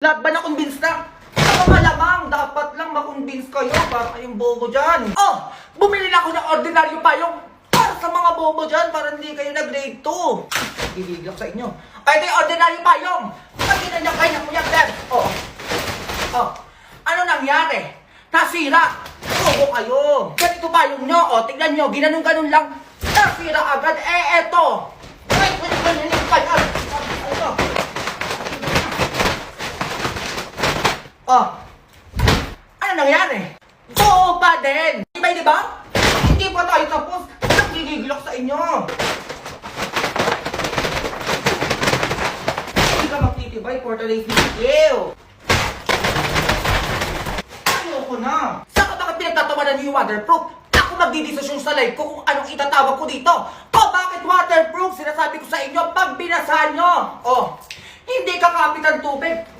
Lahat ba na-convince na? Ako malamang, dapat lang makonvince kayo para kayong bobo dyan. Oh, bumili na ako ng ordinaryo payong para sa mga bobo dyan para hindi kayo nag-grade 2. Gigigil ako sa inyo. Ay, ito yung ordinaryo payong. Pagkinan niya kayo ng kuya, Glenn. Oh. Oh. Ano nangyari? Nasira. Bobo kayo. Ganito payong nyo. Oh, tignan nyo. Ginanong-ganon lang. Nasira agad. Eh, eto. Ay, oh. Ano nangyari? Oo pa din. Di ba? Hindi pa tayo tapos. Nagigigil ako sa inyo. Hindi ka magtitibay for today's video. Ayoko na. Saan ka bakit pinagtatawanan niyo yung waterproof? Ako magdidesisyon sa live ko kung anong itatawag ko dito. O bakit waterproof? Sinasabi ko sa inyo pag binasahan nyo. O, hindi kakapit ang tubig.